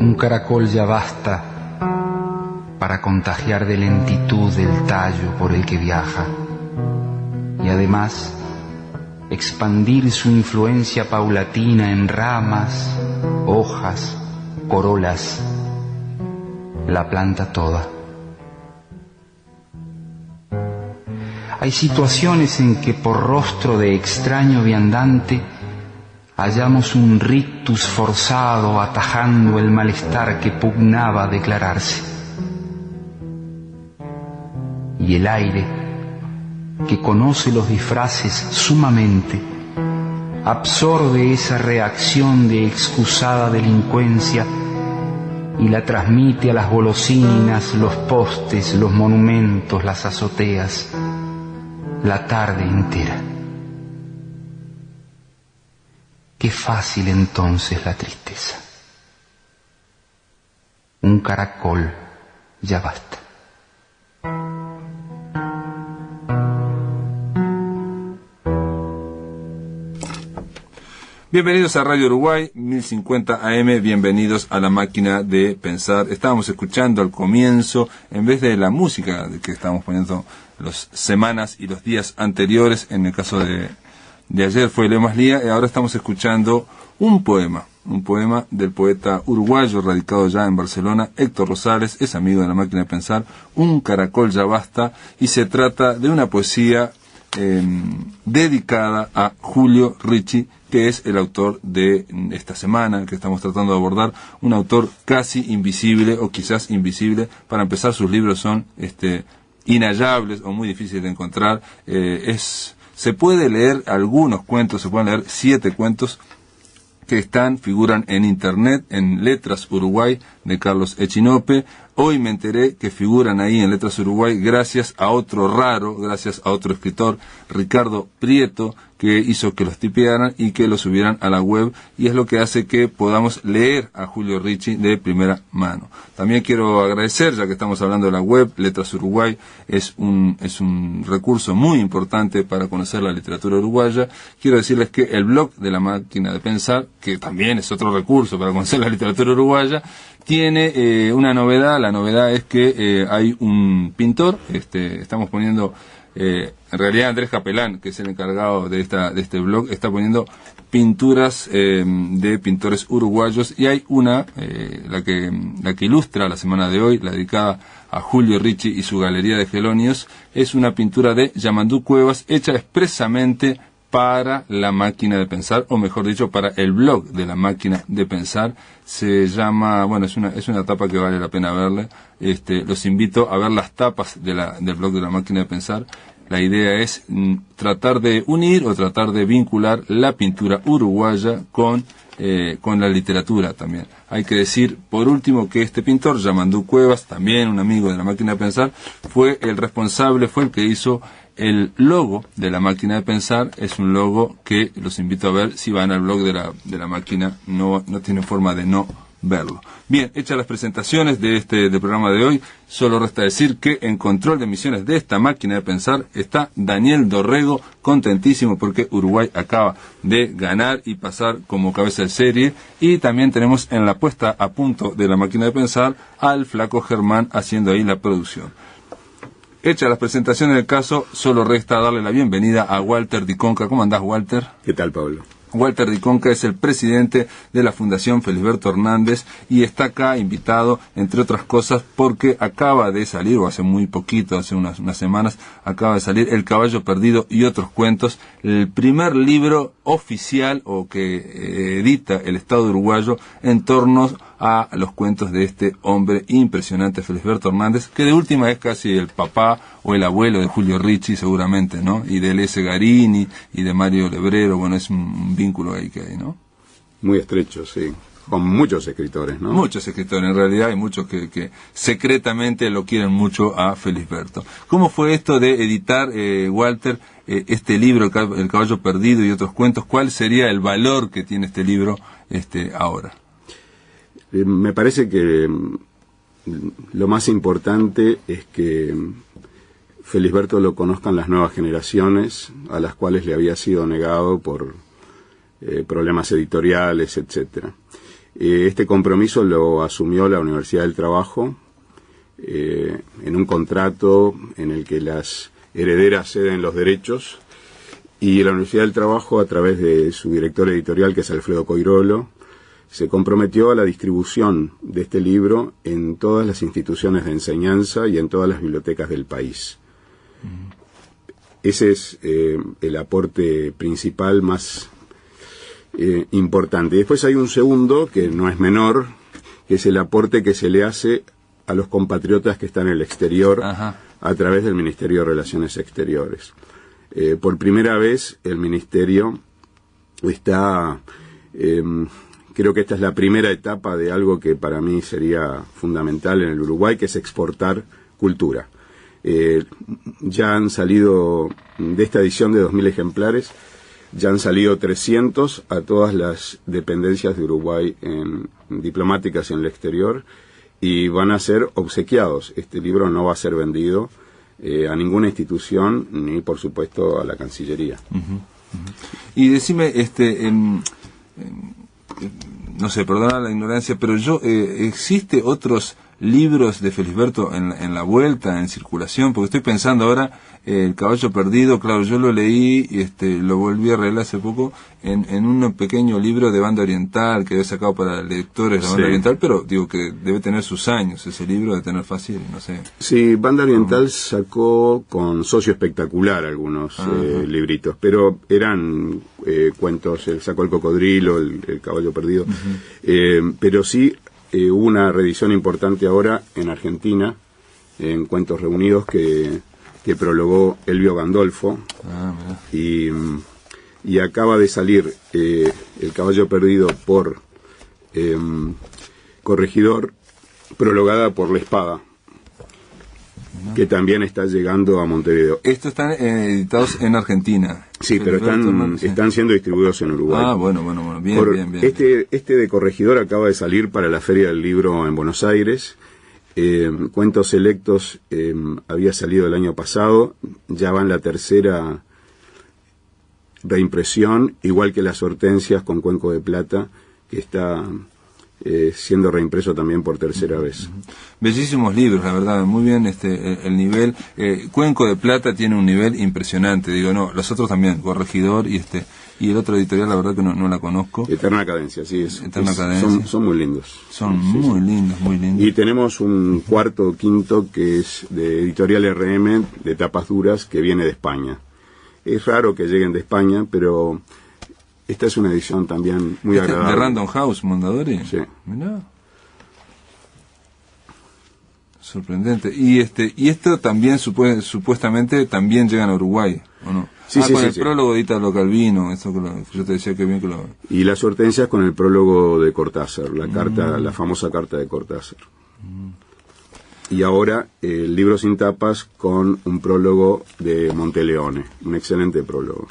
Un caracol ya basta para contagiar de lentitud el tallo por el que viaja y además expandir su influencia paulatina en ramas, hojas, corolas, la planta toda. Hay situaciones en que por rostro de extraño viandante hallamos un rictus forzado atajando el malestar que pugnaba declararse. Y el aire, que conoce los disfraces sumamente, absorbe esa reacción de excusada delincuencia y la transmite a las golosinas, los postes, los monumentos, las azoteas, la tarde entera. Qué fácil entonces la tristeza. Un caracol ya basta. Bienvenidos a Radio Uruguay, 1050 AM, bienvenidos a La Máquina de Pensar. Estábamos escuchando al comienzo, en vez de la música que estábamos poniendo las semanas y los días anteriores, en el caso de ayer fue Leo Maslía, y ahora estamos escuchando un poema del poeta uruguayo radicado ya en Barcelona, Héctor Rosales, es amigo de La Máquina de Pensar, Un caracol ya basta, y se trata de una poesía dedicada a Julio Ricci, que es el autor de esta semana que estamos tratando de abordar, un autor casi invisible o quizás invisible. Para empezar, sus libros son inhallables o muy difíciles de encontrar. Se puede leer algunos cuentos, se pueden leer 7 cuentos que figuran en internet, en Letras Uruguay de Carlos Echinope. Hoy me enteré que figuran ahí en Letras Uruguay gracias a otro escritor, Ricardo Prieto, que hizo que los tipearan y que los subieran a la web, y es lo que hace que podamos leer a Julio Ricci de primera mano. También quiero agradecer, ya que estamos hablando de la web, Letras Uruguay es un recurso muy importante para conocer la literatura uruguaya. Quiero decirles que el blog de La Máquina de Pensar, que también es otro recurso para conocer la literatura uruguaya, tiene una novedad. La novedad es que hay un pintor, estamos poniendo, en realidad Andrés Capelán, que es el encargado de este blog, está poniendo pinturas de pintores uruguayos, y hay una, la que ilustra la semana de hoy, la dedicada a Julio Ricci y su galería de gelonios, es una pintura de Yamandú Cuevas, hecha expresamente para La Máquina de Pensar, o mejor dicho, para el blog de La Máquina de Pensar. Se llama, bueno, es una tapa que vale la pena verla. Los invito a ver las tapas del blog de La Máquina de Pensar. La idea es tratar de unir o tratar de vincular la pintura uruguaya con la literatura también. Hay que decir, por último, que este pintor, Yamandú Cuevas, también un amigo de La Máquina de Pensar, fue el que hizo el logo de La Máquina de Pensar. Es un logo que los invito a ver si van al blog de la máquina, no tiene forma de no verlo. Bien, hechas las presentaciones del programa de hoy, solo resta decir que en control de emisiones de esta Máquina de Pensar está Daniel Dorrego, contentísimo porque Uruguay acaba de ganar y pasar como cabeza de serie, y también tenemos en la puesta a punto de La Máquina de Pensar al flaco Germán haciendo ahí la producción. Hechas las presentaciones del caso, solo resta darle la bienvenida a Walter Diconca. ¿Cómo andás, Walter? ¿Qué tal, Pablo? Walter Diconca es el presidente de la Fundación Felisberto Hernández y está acá invitado, entre otras cosas, porque acaba de salir, o hace muy poquito, hace unas semanas, acaba de salir El Caballo Perdido y otros cuentos, el primer libro oficial o que edita el Estado uruguayo en torno a los cuentos de este hombre impresionante, Felisberto Hernández, que de última es casi el papá o el abuelo de Julio Ricci, seguramente, ¿no? Y de L.S. Garini y de Mario Lebrero. Bueno, es un vínculo ahí que hay, ¿no? Muy estrecho, sí. Con muchos escritores, ¿no? Muchos escritores, en realidad hay muchos que secretamente lo quieren mucho a Felisberto. ¿Cómo fue esto de editar, Walter, este libro, El Caballo Perdido y otros cuentos? ¿Cuál sería el valor que tiene este libro ahora? Me parece que lo más importante es que Felisberto lo conozcan las nuevas generaciones, a las cuales le había sido negado por problemas editoriales, etcétera. Este compromiso lo asumió la Universidad del Trabajo en un contrato en el que las herederas ceden los derechos, y la Universidad del Trabajo, a través de su director editorial, que es Alfredo Coirolo, se comprometió a la distribución de este libro en todas las instituciones de enseñanza y en todas las bibliotecas del país. Ese es el aporte principal más importante. Después hay un segundo, que no es menor, que es el aporte que se le hace a los compatriotas que están en el exterior. Ajá. A través del Ministerio de Relaciones Exteriores. Por primera vez el Ministerio está, creo que esta es la primera etapa de algo que para mí sería fundamental en el Uruguay, que es exportar cultura. Ya han salido, de esta edición de 2.000 ejemplares, ya han salido 300 a todas las dependencias de Uruguay diplomáticas en el exterior, y van a ser obsequiados. Este libro no va a ser vendido a ninguna institución, ni por supuesto a la Cancillería. Y decime, no sé, perdona la ignorancia, pero ¿existe otros libros de Felisberto en la vuelta, en circulación? Porque estoy pensando ahora, El caballo perdido, claro, yo lo leí y lo volví a releer hace poco en un pequeño libro de Banda Oriental que había sacado para lectores de la Banda Oriental, pero digo que debe tener sus años ese libro, de tener fácil, no sé. Sí, Banda Oriental sacó con Socio Espectacular algunos libritos, pero eran cuentos. Él sacó El cocodrilo, el caballo perdido, pero sí hubo una reedición importante ahora en Argentina, en Cuentos Reunidos, que prologó Elvio Gandolfo, y acaba de salir El caballo perdido por Corregidor, prologada por La Espada, que también está llegando a Montevideo. Estos están editados en Argentina. Sí, pero están siendo distribuidos en Uruguay. Ah, bueno, bien. Este de Corregidor acaba de salir para la Feria del Libro en Buenos Aires. Cuentos Selectos había salido el año pasado, ya va en la tercera reimpresión, igual que Las Hortensias con Cuenco de Plata, que está siendo reimpreso también por tercera vez. Bellísimos libros, la verdad, muy bien el nivel. Cuenco de Plata tiene un nivel impresionante, digo, no, los otros también, Corregidor y el otro editorial, la verdad que no la conozco. Eterna Cadencia, sí, Cadencia. Son muy lindos. Son muy lindos. Y tenemos un cuarto o quinto que es de Editorial RM, de tapas duras, que viene de España. Es raro que lleguen de España, pero esta es una edición también muy agradable. ¿De Random House, Mondadori? Sí. Mirá. Sorprendente. Y esto también supuestamente también llegan a Uruguay, ¿o no? Sí, con el sí. prólogo de Italo Calvino, eso que yo te decía que bien que lo... Y Las Hortensias con el prólogo de Cortázar, la famosa carta de Cortázar. Y ahora el libro sin tapas con un prólogo de Monteleone, un excelente prólogo.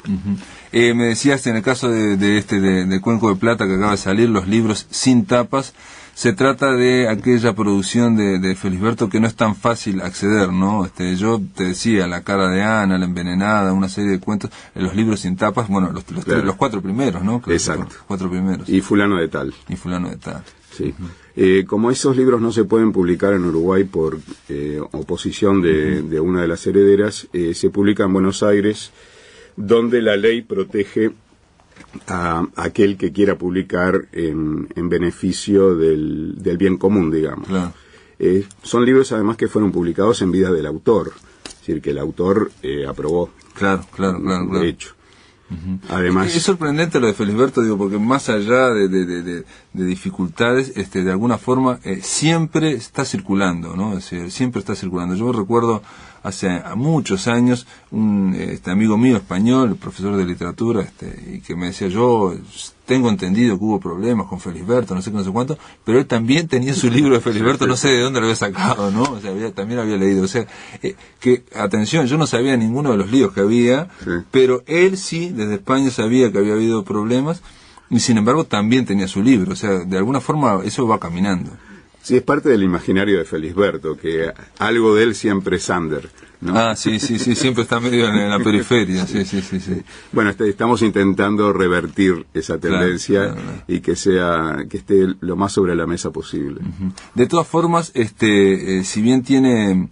Me decías, en el caso de Cuenco de Plata que acaba de salir, los libros sin tapas, se trata de aquella producción de Felisberto que no es tan fácil acceder, ¿no? Yo te decía, La cara de Ana, La envenenada, una serie de cuentos, los libros sin tapas, bueno, los cuatro primeros, ¿no? Exacto. Los 4 primeros. Y Fulano de Tal. Sí. Como esos libros no se pueden publicar en Uruguay por oposición de una de las herederas, se publica en Buenos Aires, donde la ley protege a aquel que quiera publicar en beneficio del bien común, digamos. Claro. Son libros además que fueron publicados en vida del autor, es decir, que el autor aprobó. Claro. De hecho. Además, es sorprendente lo de Felisberto, digo, porque más allá de dificultades, de alguna forma siempre está circulando, ¿no? Es decir, siempre está circulando. Yo recuerdo hace muchos años un amigo mío español, profesor de literatura, y que me decía, yo tengo entendido que hubo problemas con Felisberto, no sé qué, no sé cuánto, pero él también tenía su libro de Felisberto, no sé de dónde lo había sacado, ¿no? O sea, también había leído, o sea, que, atención, yo no sabía ninguno de los líos que había, pero él sí, desde España sabía que había habido problemas, y sin embargo también tenía su libro, o sea, de alguna forma eso va caminando. Sí, es parte del imaginario de Felisberto, que algo de él siempre es under, ¿no? Ah, sí, siempre está medio en la periferia, sí. Bueno, estamos intentando revertir esa tendencia, claro. Y que esté lo más sobre la mesa posible. Uh-huh. De todas formas, si bien tiene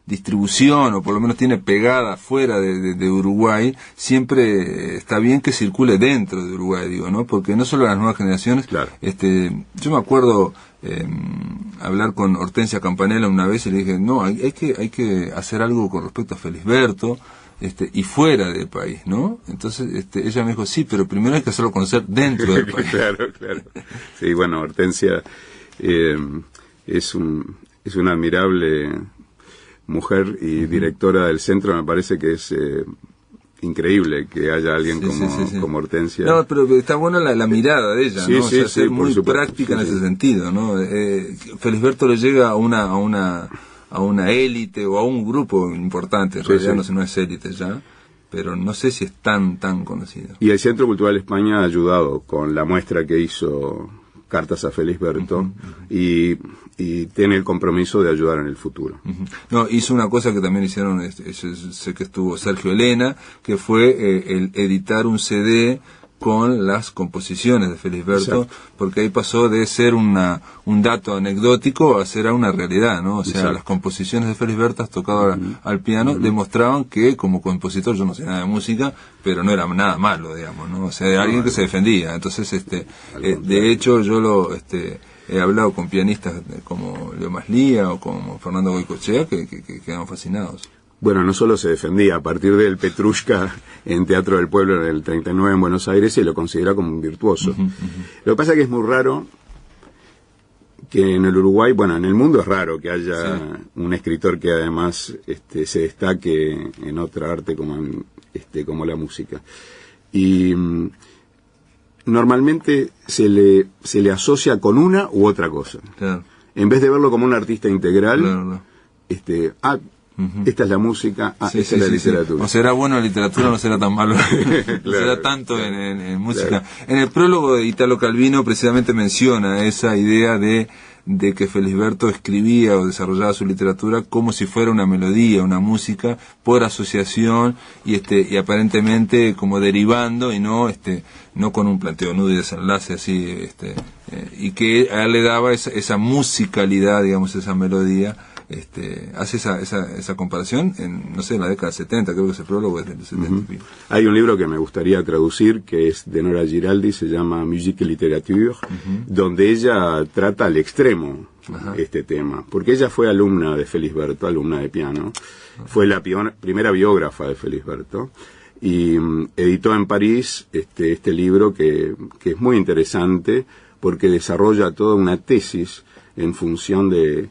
distribución, o por lo menos tiene pegada fuera de Uruguay, siempre está bien que circule dentro de Uruguay, digo, ¿no? Porque no solo las nuevas generaciones, claro. Yo me acuerdo hablar con Hortensia Campanella una vez y le dije, no, hay que hacer algo con respecto a Felisberto, y fuera del país, ¿no? Entonces, ella me dijo, sí, pero primero hay que hacerlo conocer dentro del país. Claro. Sí, bueno, Hortensia es una admirable mujer y directora del centro. Me parece que es increíble que haya alguien como Hortensia. No, pero está buena la mirada de ella, ¿no? Ser muy práctica en ese sentido, ¿no? Felisberto le llega a una élite o a un grupo importante, en realidad no es élite ya, pero no sé si es tan conocido. Y el Centro Cultural España ha ayudado con la muestra que hizo Cartas a Felisberto, y tiene el compromiso de ayudar en el futuro. No, hizo una cosa que también hicieron, sé que estuvo Sergio Elena, que fue el editar un CD con las composiciones de Felisberto. Exacto. Porque ahí pasó de ser un dato anecdótico a ser una realidad, ¿no? O sea, exacto, las composiciones de Felisberto tocadas al piano demostraban que como compositor, yo no sé nada de música, pero no era nada malo, digamos, ¿no? O sea, alguien que se defendía. Entonces, de hecho, yo he hablado con pianistas como Leo Maslía o como Fernando Goicoechea que quedaron fascinados. Bueno, no solo se defendía, a partir del Petrushka en Teatro del Pueblo en el 39 en Buenos Aires, se lo considera como un virtuoso. Lo que pasa es que es muy raro que en el Uruguay, bueno, en el mundo es raro que haya un escritor que además se destaque en otra arte como la música. Y normalmente se le asocia con una u otra cosa. Claro. En vez de verlo como un artista integral, esta es la música, esta es la literatura. O será bueno en literatura, no será tan malo. No será tanto en música. Claro. En el prólogo de Italo Calvino precisamente menciona esa idea de que Felisberto escribía o desarrollaba su literatura como si fuera una melodía, una música por asociación y aparentemente como derivando y no con un planteo nudo y desenlace así, y que a él le daba esa musicalidad, digamos, esa melodía. Hace esa comparación en, no sé, en la década del 70, creo que ese prólogo es del 70. Hay un libro que me gustaría traducir, que es de Nora Giraldi, se llama Musique et Littérature, donde ella trata al extremo este tema, porque ella fue alumna de Felisberto, alumna de piano, fue la primera biógrafa de Felisberto, y editó en París este libro que es muy interesante, porque desarrolla toda una tesis en función de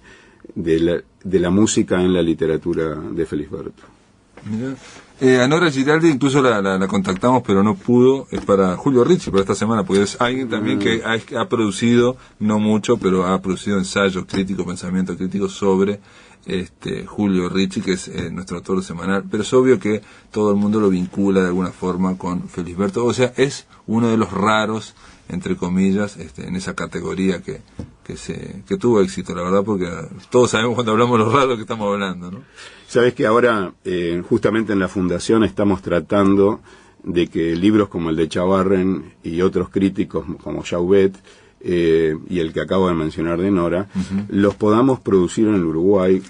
la música en la literatura de Felisberto. Mirá, a Nora Giraldi incluso la contactamos, pero no pudo. Es para Julio Ricci, para esta semana, porque es alguien también que ha producido, no mucho, pero ha producido ensayos críticos, pensamiento crítico sobre Julio Ricci, que es nuestro autor semanal. Pero es obvio que todo el mundo lo vincula de alguna forma con Felisberto. O sea, es uno de los raros, entre comillas, en esa categoría que tuvo éxito, la verdad, porque todos sabemos cuando hablamos de los raros que estamos hablando, ¿no? Sabes que ahora, justamente en la Fundación, estamos tratando de que libros como el de Chavarren y otros críticos como Jauvet y el que acabo de mencionar de Nora, los podamos producir en el Uruguay,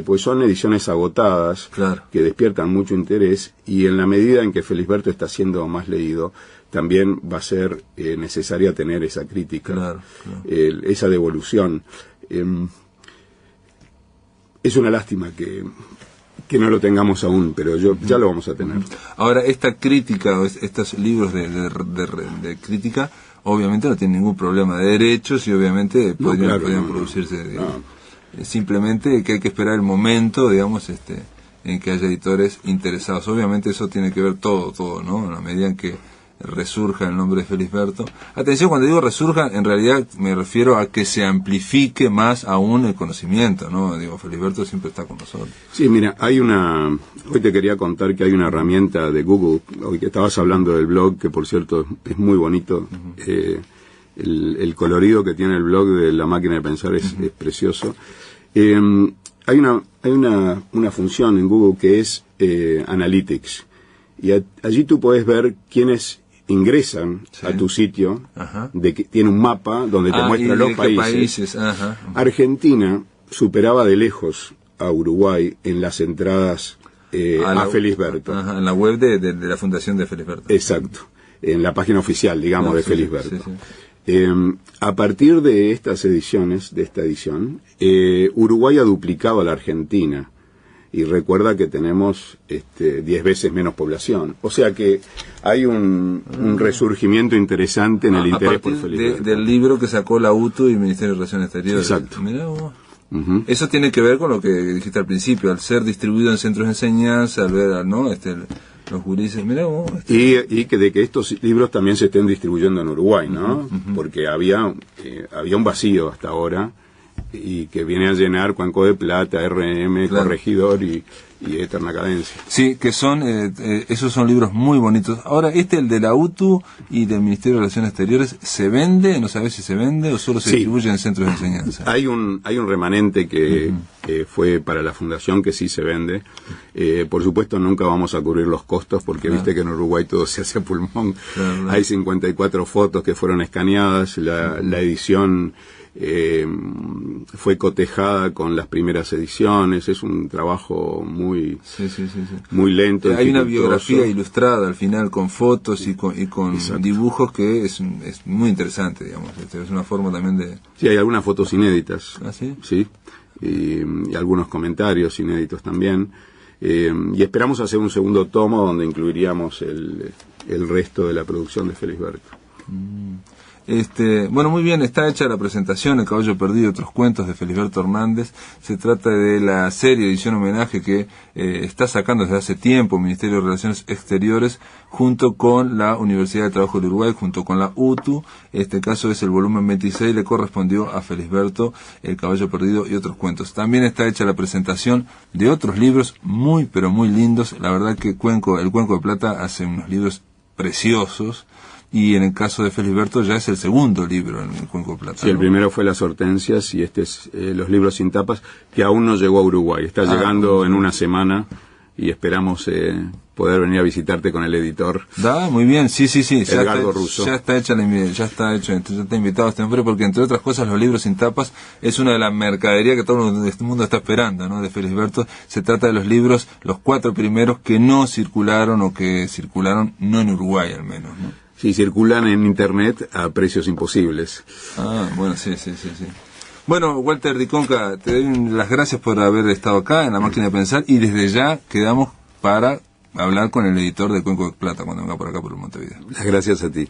pues son ediciones agotadas, claro, que despiertan mucho interés, y en la medida en que Felisberto está siendo más leído, también va a ser necesaria tener esa crítica, claro. Esa devolución. Es una lástima que no lo tengamos aún, pero ya lo vamos a tener. Ahora, esta crítica, estos libros de crítica, obviamente no tienen ningún problema de derechos y obviamente podrían producirse. Digamos, simplemente que hay que esperar el momento, digamos, en que haya editores interesados. Obviamente eso tiene que ver todo, ¿no? En la medida en que resurja el nombre de Felisberto. Atención, cuando digo resurja, en realidad me refiero a que se amplifique más aún el conocimiento, ¿no? Digo, Felisberto siempre está con nosotros. Sí, mira, hoy te quería contar que hay una herramienta de Google, hoy que estabas hablando del blog, que por cierto es muy bonito, el colorido que tiene el blog de La Máquina de Pensar es precioso. Hay una función en Google que es Analytics, y allí tú puedes ver quiénes ingresan a tu sitio, tiene un mapa donde te muestra los países. Argentina superaba de lejos a Uruguay en las entradas a Felisberto. En la web de la Fundación de Felisberto. Exacto, en la página oficial, digamos, de Felisberto. A partir de estas ediciones, de esta edición, Uruguay ha duplicado a la Argentina, y recuerda que tenemos 10 veces menos población. O sea que hay un resurgimiento interesante en el interés por Felisberto. Del libro que sacó la UTU y el Ministerio de Relaciones Exteriores. Exacto. Mirá vos. Eso tiene que ver con lo que dijiste al principio, al ser distribuido en centros de enseñanza, al ver, ¿no? Los gurises, mirá vos. Y que de que estos libros también se estén distribuyendo en Uruguay, ¿no? Porque había un vacío hasta ahora, y que viene a llenar Cuenco de Plata, RM, claro. Corregidor y Eterna Cadencia. Sí, que son, esos son libros muy bonitos. Ahora, el de la UTU y del Ministerio de Relaciones Exteriores, ¿se vende? ¿No sabes si se vende o solo se distribuye en centros de enseñanza? Hay un remanente que fue para la fundación, que sí se vende. Por supuesto, nunca vamos a cubrir los costos, porque viste que en Uruguay todo se hace a pulmón. Claro. Hay 54 fotos que fueron escaneadas, la edición fue cotejada con las primeras ediciones. Es un trabajo muy muy lento. Hay una biografía ilustrada al final con fotos y con dibujos que es muy interesante, digamos. Es una forma también de... Sí, hay algunas fotos inéditas. ¿Ah, sí? Sí, y algunos comentarios inéditos también. Y esperamos hacer un segundo tomo donde incluiríamos el resto de la producción de Felisberto. Bueno, muy bien, está hecha la presentación, El Caballo Perdido y otros cuentos de Felisberto Hernández. Se trata de la serie edición homenaje que está sacando desde hace tiempo el Ministerio de Relaciones Exteriores junto con la Universidad de Trabajo del Uruguay, junto con la UTU. Este caso es el volumen 26, le correspondió a Felisberto, El Caballo Perdido y otros cuentos. También está hecha la presentación de otros libros muy, pero muy lindos. La verdad que el Cuenco de Plata hace unos libros preciosos. Y en el caso de Felisberto ya es el segundo libro en el Cuenco de Plata. Sí, el primero fue Las Hortensias, y este es Los Libros sin Tapas, que aún no llegó a Uruguay. Está llegando en una semana, y esperamos poder venir a visitarte con el editor. Muy bien, sí. Edgardo Russo. Ya está invitado a este hombre, porque entre otras cosas Los Libros sin Tapas es una de las mercaderías que todo el mundo está esperando, ¿no? De Felisberto. Se trata de los libros, los 4 primeros que no circularon, o que circularon no en Uruguay al menos, ¿no? Sí, circulan en internet a precios imposibles. Bueno, sí. Bueno, Walter Diconca, te doy las gracias por haber estado acá en La Máquina de Pensar, y desde ya quedamos para hablar con el editor de Cuenco de Plata cuando venga por acá por el Montevideo. Las gracias a ti.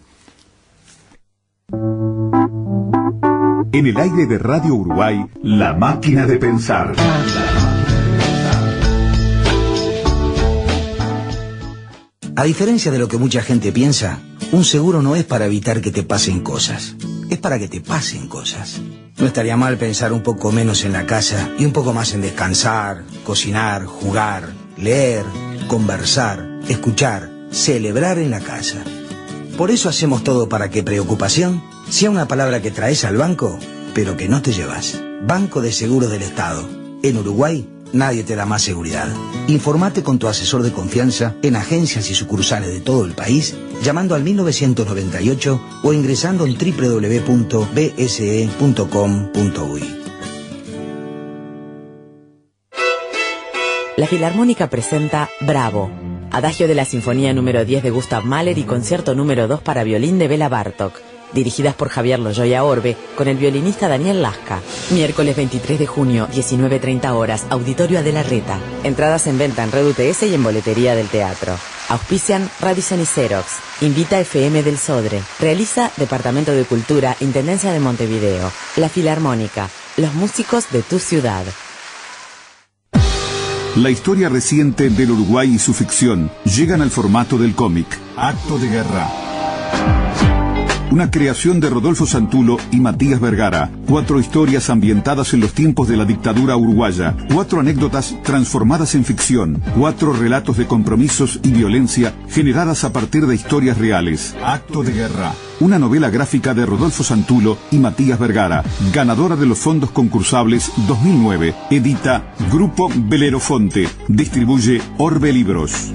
En el aire de Radio Uruguay, La Máquina de Pensar. A diferencia de lo que mucha gente piensa, un seguro no es para evitar que te pasen cosas, es para que te pasen cosas. No estaría mal pensar un poco menos en la casa y un poco más en descansar, cocinar, jugar, leer, conversar, escuchar, celebrar en la casa. Por eso hacemos todo para que preocupación sea una palabra que traes al banco, pero que no te llevas. Banco de Seguros del Estado. En Uruguay, nadie te da más seguridad. Informate con tu asesor de confianza en agencias y sucursales de todo el país, llamando al 1998 o ingresando en www.bse.com.uy. La Filarmónica presenta Bravo, adagio de la Sinfonía número 10 de Gustav Mahler y concierto número 2 para violín de Bela Bartók, dirigidas por Javier Loyoya Orbe, con el violinista Daniel Lasca. Miércoles 23 de junio, 19:30 horas, Auditorio Adela Reta. Entradas en venta en Red UTS y en boletería del teatro. Auspician Radisson y Xerox. Invita FM del Sodre. Realiza Departamento de Cultura, Intendencia de Montevideo. La Filarmónica, los músicos de tu ciudad. La historia reciente del Uruguay y su ficción llegan al formato del cómic, Acto de Guerra. una creación de Rodolfo Santulo y Matías Vergara. 4 historias ambientadas en los tiempos de la dictadura uruguaya. 4 anécdotas transformadas en ficción. 4 relatos de compromisos y violencia generadas a partir de historias reales. Acto de guerra. Una novela gráfica de Rodolfo Santulo y Matías Vergara, ganadora de los fondos concursables 2009. Edita Grupo Belerofonte. Distribuye Orbe Libros.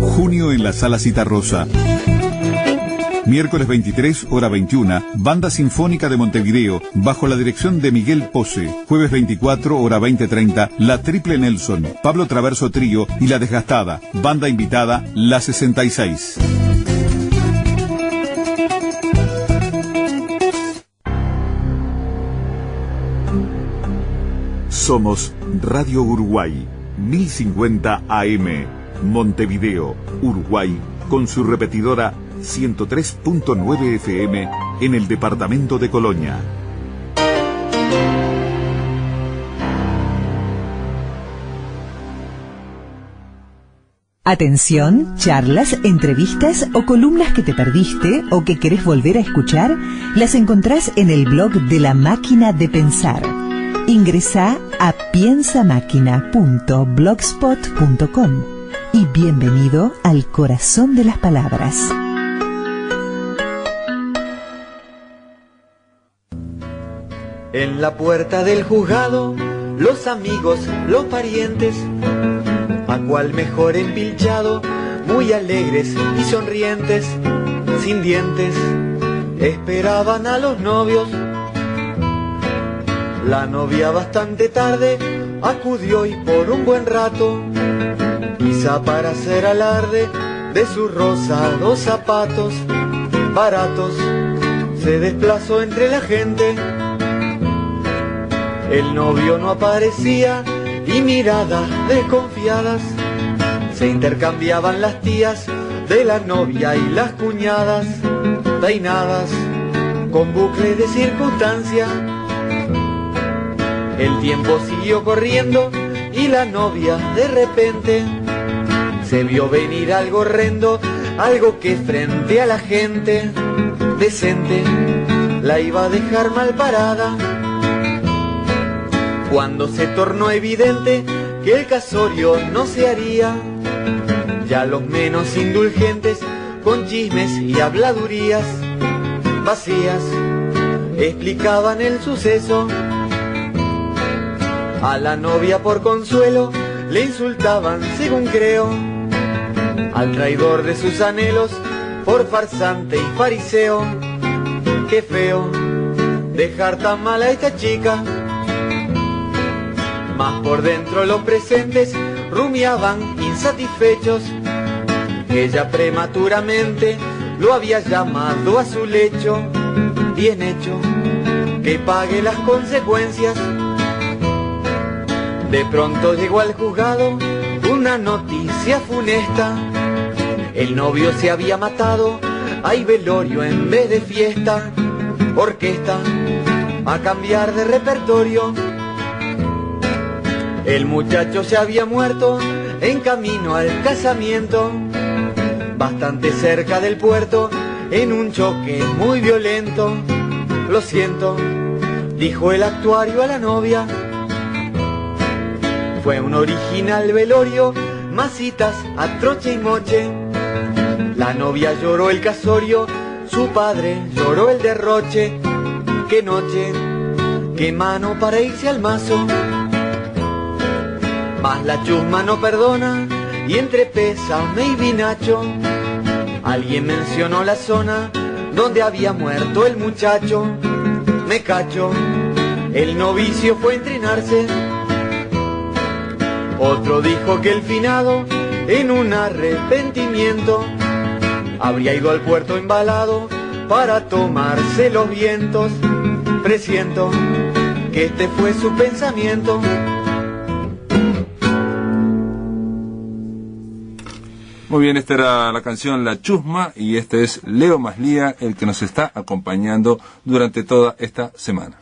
Junio en la Sala Citarrosa. Miércoles 23, hora 21, Banda Sinfónica de Montevideo, bajo la dirección de Miguel Pose. Jueves 24, hora 20:30, La Triple Nelson, Pablo Traverso Trío y La Desgastada. Banda invitada, La 66. Somos Radio Uruguay, 1050 AM, Montevideo, Uruguay, con su repetidora 103.9 FM en el departamento de Colonia. Atención, charlas, entrevistas o columnas que te perdiste o que querés volver a escuchar, las encontrás en el blog de La Máquina de Pensar. Ingresá a piensamáquina.blogspot.com y bienvenido al corazón de las palabras. En la puerta del juzgado, los amigos, los parientes, a cual mejor empilchado, muy alegres y sonrientes, sin dientes, esperaban a los novios. La novia bastante tarde acudió y por un buen rato, quizá para hacer alarde de sus rosados zapatos baratos, se desplazó entre la gente. El novio no aparecía y miradas desconfiadas se intercambiaban las tías de la novia y las cuñadas, peinadas con bucles de circunstancia. El tiempo siguió corriendo y la novia de repente se vio venir algo horrendo, algo que frente a la gente decente la iba a dejar mal parada. Cuando se tornó evidente que el casorio no se haría, ya los menos indulgentes con chismes y habladurías vacías explicaban el suceso. A la novia por consuelo le insultaban, según creo, al traidor de sus anhelos por farsante y fariseo. Qué feo dejar tan mal a esta chica. Mas por dentro los presentes rumiaban insatisfechos. Ella prematuramente lo había llamado a su lecho. Bien hecho, que pague las consecuencias. De pronto llegó al juzgado una noticia funesta. El novio se había matado, hay velorio en vez de fiesta. Orquesta a cambiar de repertorio. El muchacho se había muerto en camino al casamiento, bastante cerca del puerto, en un choque muy violento. Lo siento, dijo el actuario a la novia. Fue un original velorio, masitas a troche y moche. La novia lloró el casorio, su padre lloró el derroche. Qué noche, qué mano para irse al mazo. Mas la chusma no perdona y entre pésame y vinacho, alguien mencionó la zona donde había muerto el muchacho. Me cacho, el novicio fue a entrenarse. Otro dijo que el finado, en un arrepentimiento, habría ido al puerto embalado para tomarse los vientos. Presiento que este fue su pensamiento. Muy bien, esta era la canción La Chusma y este es Leo Maslía, el que nos está acompañando durante toda esta semana.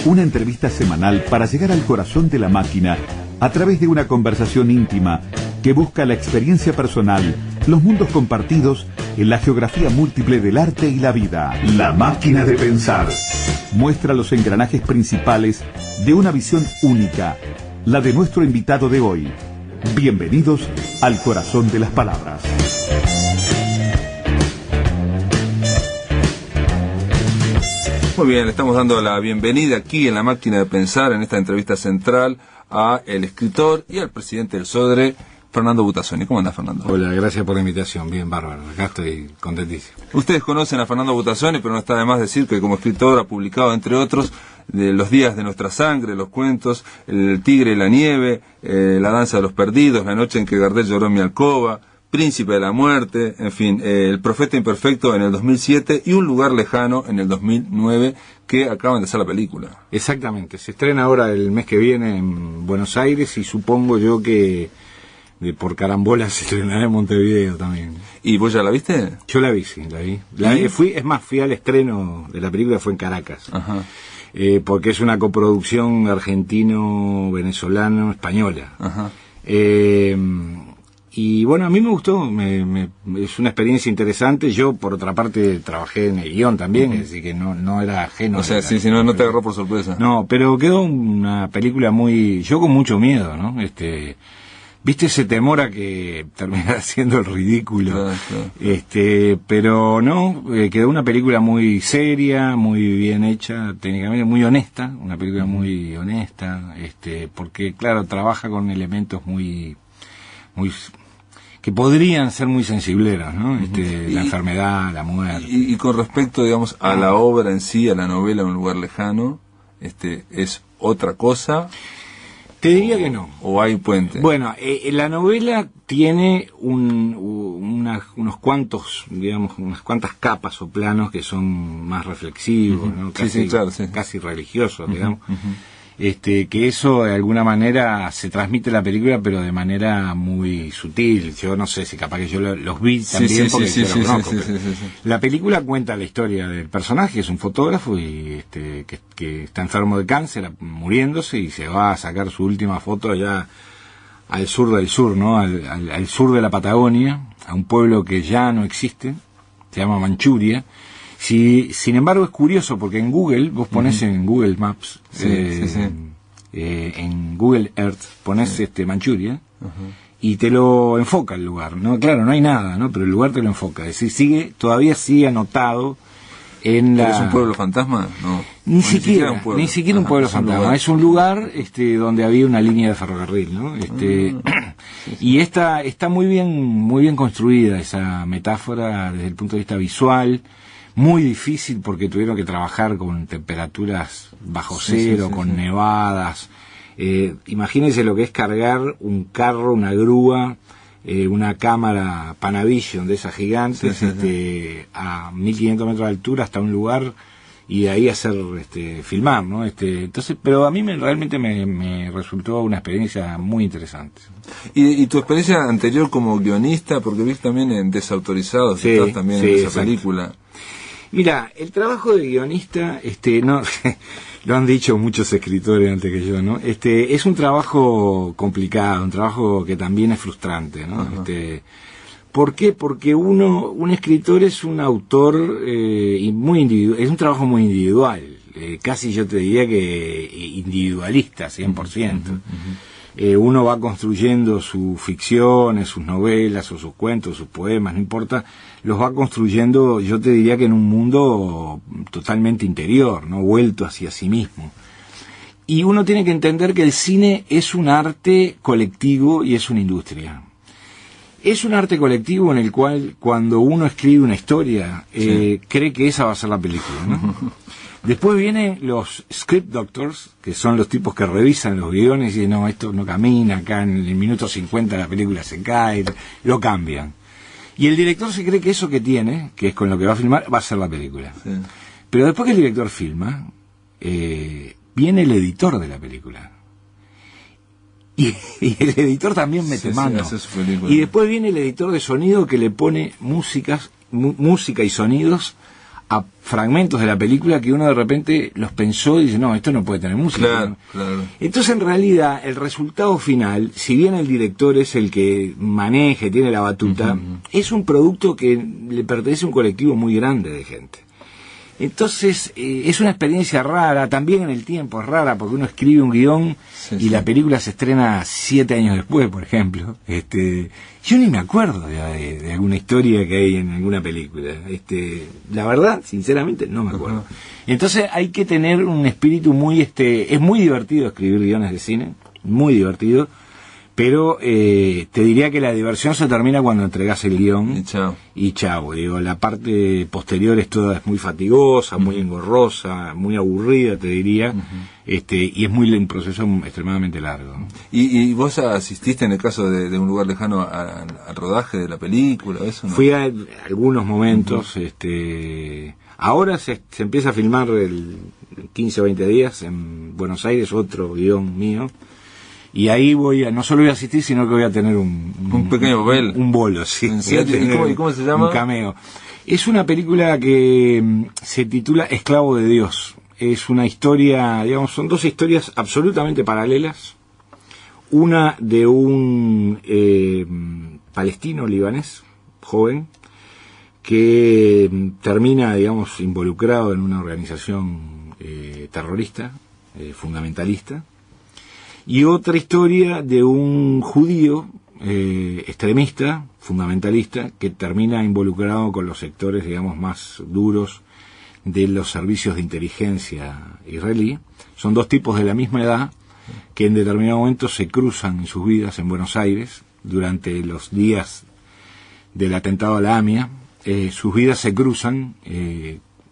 Una entrevista semanal para llegar al corazón de la máquina a través de una conversación íntima que busca la experiencia personal Los mundos compartidos en la geografía múltiple del arte y la vida. La máquina de pensar. Muestra los engranajes principales de una visión única, la de nuestro invitado de hoy. Bienvenidos al corazón de las palabras. Muy bien, le estamos dando la bienvenida aquí en La Máquina de Pensar, en esta entrevista central, a el escritor y al presidente del SODRE, Fernando Butazzoni. ¿Cómo anda, Fernando? Hola, gracias por la invitación. Bien, bárbaro. Acá estoy contentísimo. Ustedes conocen a Fernando Butazzoni, pero no está de más decir que como escritor ha publicado, entre otros, de Los días de nuestra sangre, los cuentos, El tigre y la nieve, La danza de los perdidos, La noche en que Gardel lloró en mi alcoba, Príncipe de la muerte, en fin, El profeta imperfecto en el 2007 y Un lugar lejano en el 2009, que acaban de hacer la película. Exactamente. Se estrena ahora el mes que viene en Buenos Aires y supongo yo que por carambola se estrenará en Montevideo también. ¿Y vos ya la viste? Yo la vi, sí, la vi. Fui al estreno de la película, fue en Caracas. Ajá. Porque es una coproducción argentino-venezolano-española. Ajá. Y bueno, a mí me gustó, es una experiencia interesante. Yo, por otra parte, trabajé en el guión también, es decir, que no era ajeno. O sea, sí, no te agarró por sorpresa. No, pero quedó una película yo con mucho miedo, ¿no? ¿Viste ese temor a que terminara siendo el ridículo? Claro. Pero no, quedó una película muy seria, muy bien hecha, técnicamente muy honesta, una película muy honesta, porque claro, trabaja con elementos muy que podrían ser muy sensibleros, ¿no? La enfermedad, la muerte. Y con respecto, digamos, a la obra en sí, a la novela Un lugar lejano, ¿es otra cosa? Te diría que no. ¿O hay puente? Bueno, la novela tiene unos cuantos, digamos, unas cuantas capas o planos que son más reflexivos, ¿no? Casi religiosos, digamos. Que eso de alguna manera se transmite en la película, pero de manera muy sutil. Yo no sé si capaz que yo los vi también porque yo lo conozco. La película cuenta la historia del personaje, que es un fotógrafo y que está enfermo de cáncer, muriéndose, y se va a sacar su última foto allá al sur del sur, ¿no? Al sur de la Patagonia, a un pueblo que ya no existe, se llama Manchuria. Sin embargo, es curioso porque en Google, vos ponés en Google Maps, en Google Earth, ponés Manchuria, y te lo enfoca el lugar, ¿no? Claro, no hay nada, ¿no? Pero el lugar te lo enfoca. Es decir, todavía sigue anotado en la... ¿Es un pueblo fantasma? No. Ni siquiera un pueblo fantasma. Es un lugar donde había una línea de ferrocarril, ¿no? Y está muy bien construida esa metáfora desde el punto de vista visual. Muy difícil porque tuvieron que trabajar con temperaturas bajo cero, con nevadas. Imagínense lo que es cargar un carro, una grúa, una cámara Panavision de esas gigantes, a 1500 metros de altura hasta un lugar y de ahí hacer filmar, ¿no? Entonces, pero a mí realmente me resultó una experiencia muy interesante. ¿Y tu experiencia anterior como guionista? Porque viste también en Desautorizados, estás también en esa película. Mira, el trabajo de guionista, no, lo han dicho muchos escritores antes que yo, ¿no? Es un trabajo complicado, un trabajo que también es frustrante, ¿no? ¿Por qué? Porque un escritor es un autor muy individual, es un trabajo muy individual, casi yo te diría que individualista, 100%. Uno va construyendo sus ficciones, sus novelas o sus cuentos, sus poemas, no importa, los va construyendo, yo te diría que en un mundo totalmente interior, ¿no? Vuelto hacia sí mismo. Y uno tiene que entender que el cine es un arte colectivo y es una industria. Es un arte colectivo en el cual cuando uno escribe una historia, cree que esa va a ser la película, ¿no? Después vienen los script doctors, que son los tipos que revisan los guiones y dicen, no, esto no camina, acá en el minuto 50 la película se cae, lo cambian. Y el director se cree que eso que tiene, que es con lo que va a filmar, va a ser la película. Pero después que el director filma, viene el editor de la película. Y el editor también mete mano. Y después viene el editor de sonido que le pone música y sonidos a fragmentos de la película que uno de repente los pensó y dice, no, esto no puede tener música. Claro, claro. Entonces, en realidad, el resultado final, si bien el director es el que maneja, tiene la batuta, es un producto que le pertenece a un colectivo muy grande de gente. Entonces, es una experiencia rara, también en el tiempo es rara, porque uno escribe un guión y la película se estrena 7 años después, por ejemplo. Yo ni me acuerdo de alguna historia que hay en alguna película. La verdad, sinceramente, no me acuerdo. Entonces, hay que tener un espíritu muy... es muy divertido escribir guiones de cine, muy divertido. Pero te diría que la diversión se termina cuando entregas el guión y chao. Digo, la parte posterior es muy fatigosa, muy engorrosa, muy aburrida, te diría, y es un proceso extremadamente largo. ¿Y vos asististe en el caso de Un lugar lejano al rodaje de la película? ¿Eso no? Fui a algunos momentos, ahora se empieza a filmar el 15 o 20 días en Buenos Aires, otro guión mío. Y ahí no solo voy a asistir, sino que voy a tener un pequeño papel. Un bolo, sí. ¿Y cómo se llama? Un cameo. Es una película que se titula Esclavo de Dios. Es una historia, digamos, son 2 historias absolutamente paralelas. Una de un palestino libanés, joven, que termina, digamos, involucrado en una organización terrorista, fundamentalista. Y otra historia de un judío extremista, fundamentalista, que termina involucrado con los sectores, digamos, más duros de los servicios de inteligencia israelí. Son 2 tipos de la misma edad que en determinado momento se cruzan en sus vidas en Buenos Aires durante los días del atentado a la AMIA. Sus vidas se cruzan,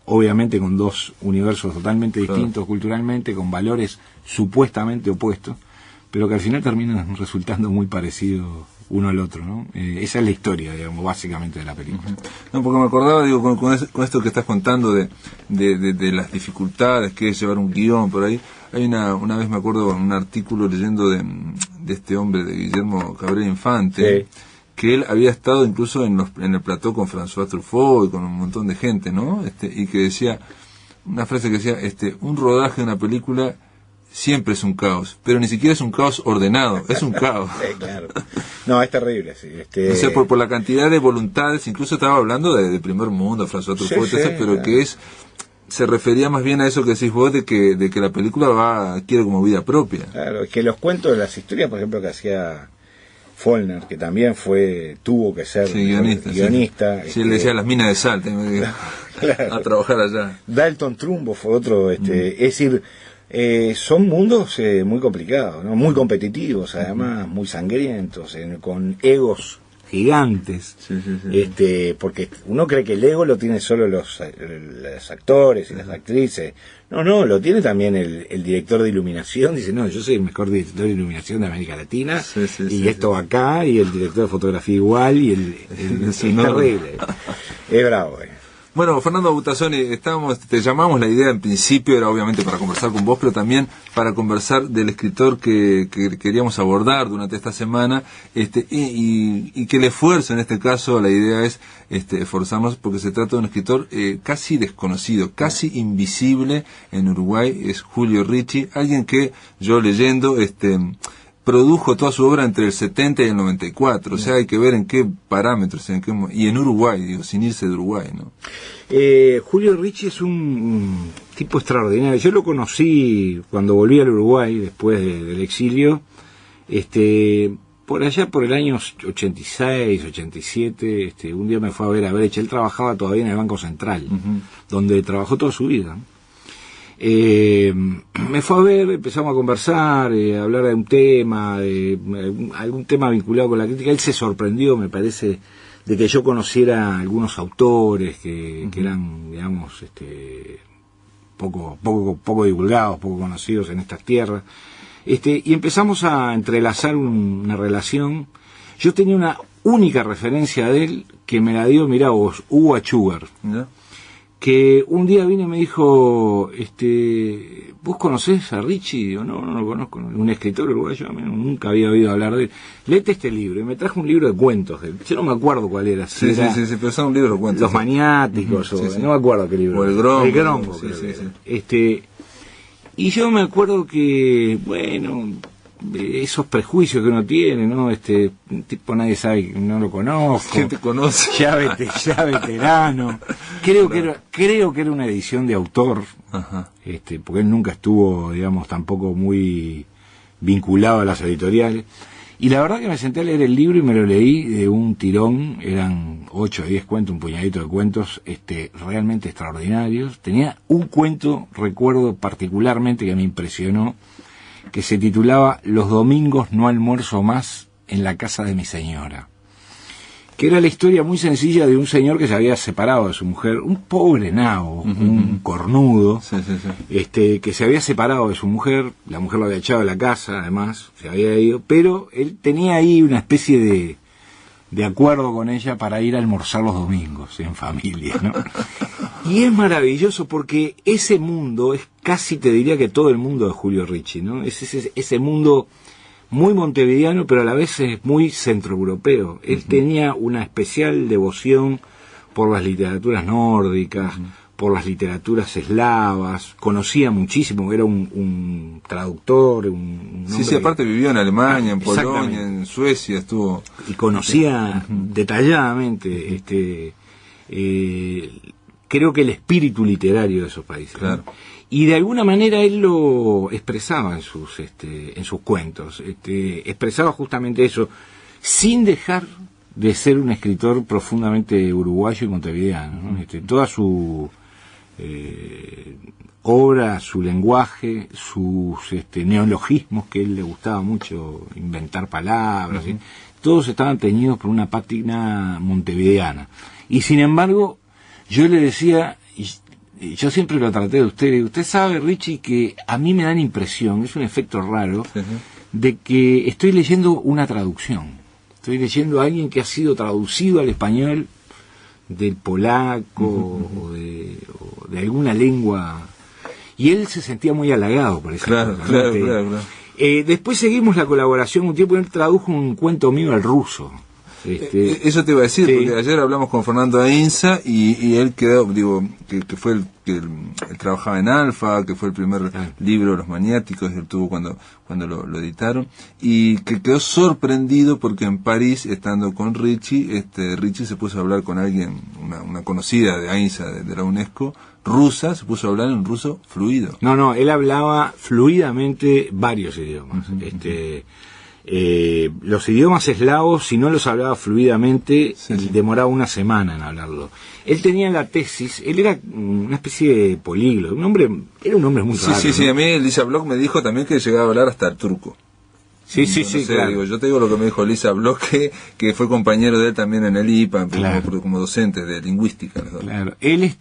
obviamente con 2 universos totalmente distintos culturalmente, con valores supuestamente opuestos, pero que al final terminan resultando muy parecidos uno al otro, ¿no? Esa es la historia, digamos, básicamente de la película. No, porque me acordaba, digo, con esto que estás contando de las dificultades que es llevar un guión por ahí. Hay una vez me acuerdo un artículo leyendo de este hombre, de Guillermo Cabrera Infante, que él había estado incluso en el plató con François Truffaut y con un montón de gente, ¿no? Y que decía, una frase que decía, un rodaje de una película siempre es un caos, pero ni siquiera es un caos ordenado, es un caos. Sí, claro. No, es terrible, sí. O sea, por la cantidad de voluntades, incluso estaba hablando de primer mundo, François Truffaut, pero que se refería más bien a eso que decís vos, de que la película quiere como vida propia. Claro, es que los cuentos de las historias, por ejemplo, que hacía Follner, que también tuvo que ser guionista. Sí, él decía las minas de sal, claro, a trabajar allá. Dalton Trumbo fue otro, es decir, son mundos muy complicados, ¿no? Muy competitivos, además, muy sangrientos, con egos gigantes, porque uno cree que el ego lo tiene solo los actores y las actrices. No, lo tiene también el director de iluminación. Dice, no, yo soy el mejor director de iluminación de América Latina, esto va acá, y el director de fotografía igual, y es terrible. Es bravo, Bueno, Fernando Butazzoni, te llamamos, la idea en principio era obviamente para conversar con vos, pero también para conversar del escritor que queríamos abordar durante esta semana, y que el esfuerzo en este caso, la idea es esforzarnos porque se trata de un escritor casi desconocido, casi invisible en Uruguay, es Julio Ricci, alguien que yo leyendo, produjo toda su obra entre el 70 y el 94, o sea, hay que ver en qué parámetros, y en Uruguay, digo, sin irse de Uruguay, ¿no? Julio Ricci es un tipo extraordinario. Yo lo conocí cuando volví al Uruguay, después del exilio, por allá por el año 86, 87, un día me fue a ver a Brecht. Él trabajaba todavía en el Banco Central, donde trabajó toda su vida. Me fue a ver, empezamos a conversar, a hablar de un tema, algún tema vinculado con la crítica. Él se sorprendió, me parece, de que yo conociera algunos autores que eran, digamos, poco divulgados, poco conocidos en estas tierras. Y empezamos a entrelazar una relación. Yo tenía una única referencia de él que me la dio, mirá vos, Hugo Achugar. que un día vino y me dijo, ¿vos conocés a Richie? Digo, no lo conozco, un escritor uruguayo, nunca había oído hablar de él. Léete este libro, y me trajo un libro de cuentos, yo no me acuerdo cuál era. Sí, pero son un libro de cuentos. Los Maniáticos, no me acuerdo qué libro. O El Grongo. El Grongo, sí. Y yo me acuerdo que, bueno, esos prejuicios que uno tiene, ¿no? Tipo nadie sabe, no lo conozco. ¿Quién te conoce? Ya veterano. Creo que era una edición de autor. Ajá. Porque él nunca estuvo, digamos, tampoco muy vinculado a las editoriales. Y la verdad que me senté a leer el libro y me lo leí de un tirón. Eran 8 o 10 cuentos, un puñadito de cuentos, realmente extraordinarios. Tenía un cuento, recuerdo particularmente, que me impresionó, que se titulaba Los domingos no almuerzo más en la casa de mi señora, que era la historia muy sencilla de un señor que se había separado de su mujer, un pobre nabo, un cornudo, que se había separado de su mujer, la mujer lo había echado de la casa, además, se había ido, pero él tenía ahí una especie de acuerdo con ella para ir a almorzar los domingos en familia, ¿no? Y es maravilloso porque ese mundo es casi, te diría que todo el mundo de Julio Richie, ¿no? Es ese mundo muy montevideano, pero a la vez es muy centroeuropeo. Él tenía una especial devoción por las literaturas nórdicas, por las literaturas eslavas, conocía muchísimo, era un traductor, un sí, aparte vivió en Alemania, en Polonia, en Suecia, estuvo... Y conocía detalladamente, creo que el espíritu literario de esos países. Claro. ¿No? Y de alguna manera él lo expresaba en sus cuentos, expresaba justamente eso, sin dejar de ser un escritor profundamente uruguayo y montevideano, ¿no? Toda su obra, su lenguaje, sus neologismos, que a él le gustaba mucho inventar palabras, ¿sí? Todos estaban teñidos por una pátina montevideana. Y sin embargo, yo le decía, y yo siempre lo traté de usted sabe, Richie, que a mí me da la impresión, es un efecto raro, de que estoy leyendo una traducción. Estoy leyendo a alguien que ha sido traducido al español del polaco o de alguna lengua, y él se sentía muy halagado por eso. Claro. Después seguimos la colaboración un tiempo, él tradujo un cuento mío al ruso. Eso te iba a decir, porque ayer hablamos con Fernando Ainsa y él quedó, que fue él trabajaba en Alfa, que fue el primer libro, Los Maniáticos, él tuvo cuando lo editaron, y que quedó sorprendido porque en París, estando con Richie, Richie se puso a hablar con alguien, una conocida de Ainsa, de la UNESCO, rusa, se puso a hablar en ruso fluido. No, él hablaba fluidamente varios idiomas. Los idiomas eslavos, si no los hablaba fluidamente, demoraba una semana en hablarlo. Él tenía la tesis, él era una especie de políglota, era un hombre muy raro. Sí, a mí Elisa Bloch me dijo también que llegaba a hablar hasta el turco. Sí, claro. Yo te digo lo que me dijo Elisa Bloch, que fue compañero de él también en el IPA, como docente de lingüística. Claro. Él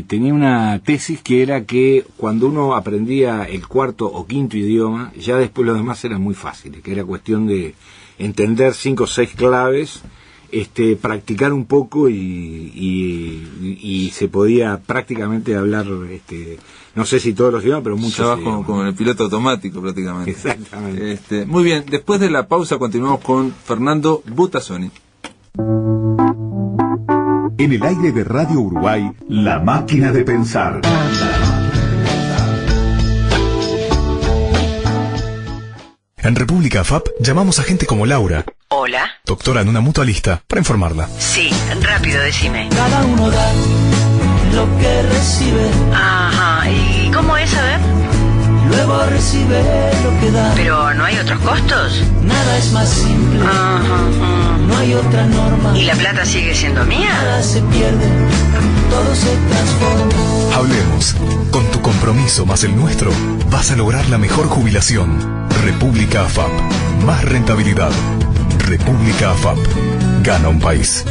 tenía una tesis que era que cuando uno aprendía el cuarto o quinto idioma, ya después los demás eran muy fáciles, que era cuestión de entender 5 o 6 claves, practicar un poco y se podía prácticamente hablar, no sé si todos los idiomas, pero muchos. Con el piloto automático prácticamente. Exactamente. Muy bien, después de la pausa continuamos con Fernando Butazzoni. En el aire de Radio Uruguay, La Máquina de Pensar. En República FAP llamamos a gente como Laura. Hola. Doctora en una mutualista, para informarla. Sí, rápido, decime. Cada uno da lo que recibe. Ajá, ¿y cómo es, a ver? Luego recibe lo que da. ¿Pero no hay otros costos? Nada es más simple. Ajá. No hay otra norma. ¿Y la plata sigue siendo mía? Nada se pierde, todo se transforma. Hablemos. Con tu compromiso más el nuestro, vas a lograr la mejor jubilación. República AFAP. Más rentabilidad. República AFAP. Gana un país.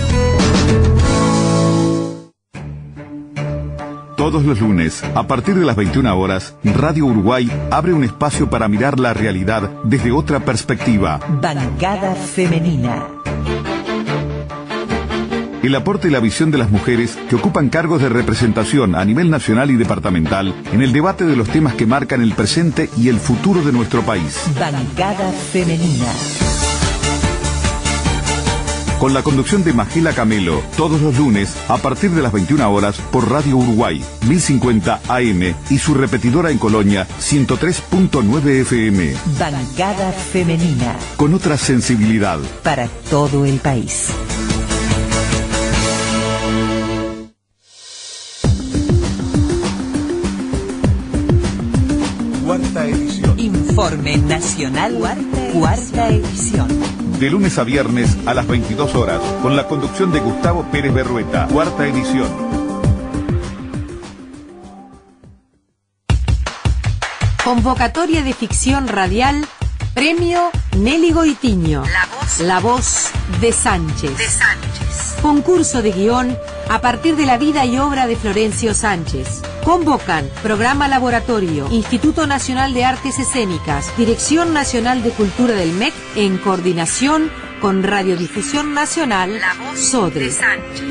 Todos los lunes, a partir de las 21 horas, Radio Uruguay abre un espacio para mirar la realidad desde otra perspectiva. Bancada Femenina. El aporte y la visión de las mujeres que ocupan cargos de representación a nivel nacional y departamental en el debate de los temas que marcan el presente y el futuro de nuestro país. Bancada femenina. Con la conducción de Magela Camelo, todos los lunes a partir de las 21 horas por Radio Uruguay, 1050 AM y su repetidora en Colonia, 103.9 FM. Bancada femenina. Con otra sensibilidad. Para todo el país. Cuarta edición. Informe Nacional, cuarta edición. De lunes a viernes a las 22 horas, con la conducción de Gustavo Pérez Berrueta. Cuarta edición. Convocatoria de ficción radial, premio Nelly Goitiño. La voz de Sánchez. Concurso de guión a partir de la vida y obra de Florencio Sánchez. Convocan Programa Laboratorio, Instituto Nacional de Artes Escénicas, Dirección Nacional de Cultura del MEC, en coordinación con Radiodifusión Nacional, SODRE.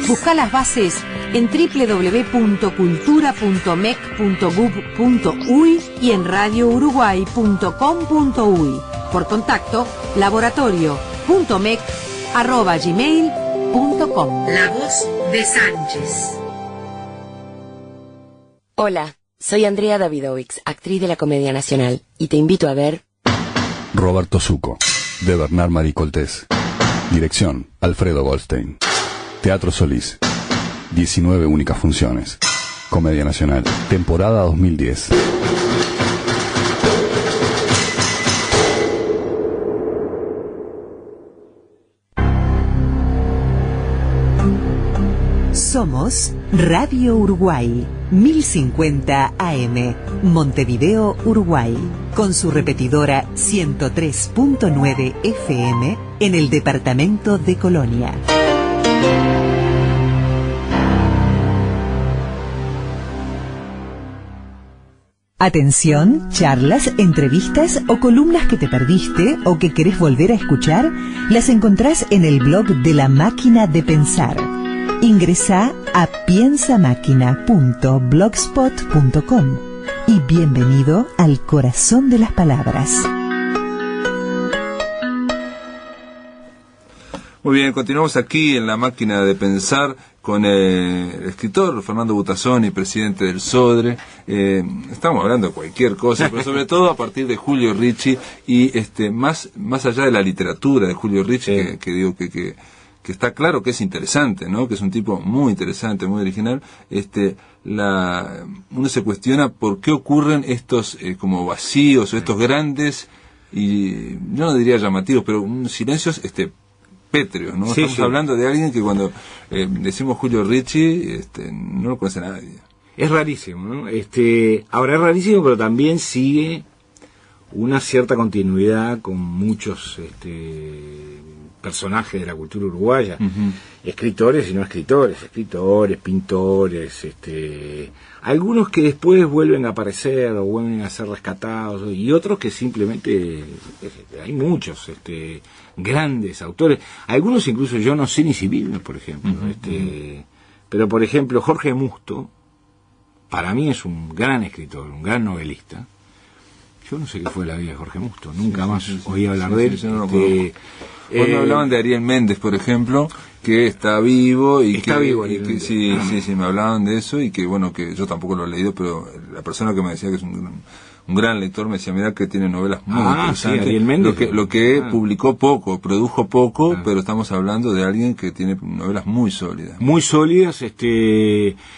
Busca las bases en www.cultura.mec.gov.uy y en radiouruguay.com.uy. Por contacto, laboratorio.mec@gmail.com. La voz de Sánchez. Hola, soy Andrea Davidovich, actriz de la Comedia Nacional, y te invito a ver Roberto Zucco, de Bernard Marie Coltés. Dirección, Alfredo Goldstein. Teatro Solís. 19 únicas funciones. Comedia Nacional. Temporada 2010. Somos Radio Uruguay, 1050 AM, Montevideo, Uruguay, con su repetidora 103.9 FM en el departamento de Colonia. Atención, charlas, entrevistas o columnas que te perdiste o que querés volver a escuchar, las encontrás en el blog de La Máquina de Pensar. Ingresá a piensamáquina.blogspot.com y bienvenido al corazón de las palabras. Muy bien, continuamos aquí en La Máquina de Pensar con el escritor Fernando Butazzoni, presidente del SODRE. Estamos hablando de cualquier cosa, pero sobre todo a partir de Julio Ricci y más allá de la literatura de Julio Ricci, sí, que digo que está claro que es interesante, ¿no? Que es un tipo muy interesante, muy original. Uno se cuestiona por qué ocurren estos como vacíos o estos grandes, y yo no diría llamativos, pero silencios pétreos, ¿no? Sí, Estamos hablando de alguien que cuando decimos Julio Ricci, no lo conoce nadie. Es rarísimo, ¿no? Ahora es rarísimo, pero también sigue una cierta continuidad con muchos personajes de la cultura uruguaya, escritores y no escritores, pintores, algunos que después vuelven a aparecer o vuelven a ser rescatados, y otros que simplemente hay muchos grandes autores, algunos incluso yo no sé ni si viven, por ejemplo, pero por ejemplo Jorge Musto para mí es un gran escritor, un gran novelista. Yo no sé qué fue la vida de Jorge Musto, nunca más oí hablar de él. Cuando hablaban de Ariel Méndez, por ejemplo, que está vivo y está vivo, sí, me hablaban de eso, y que bueno, que yo tampoco lo he leído, pero la persona que me decía que es un gran lector me decía, mira que tiene novelas muy interesantes. Sí, Ariel Méndez, lo que publicó poco, produjo poco, pero estamos hablando de alguien que tiene novelas muy sólidas. Muy sólidas.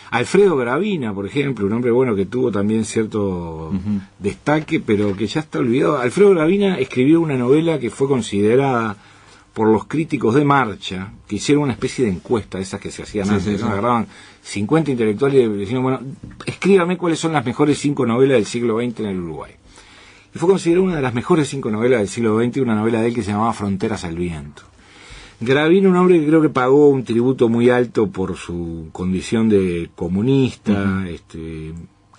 Alfredo Gravina, por ejemplo, un hombre bueno que tuvo también cierto destaque, pero que ya está olvidado. Alfredo Gravina escribió una novela que fue considerada por los críticos de Marcha, que hicieron una especie de encuesta, esas que se hacían antes, ¿no? Agarraban 50 intelectuales y decían, bueno, escríbame cuáles son las mejores 5 novelas del siglo XX en el Uruguay. Y fue considerada una de las mejores 5 novelas del siglo XX, una novela de él que se llamaba Fronteras al Viento. Gravina, un hombre que creo que pagó un tributo muy alto por su condición de comunista,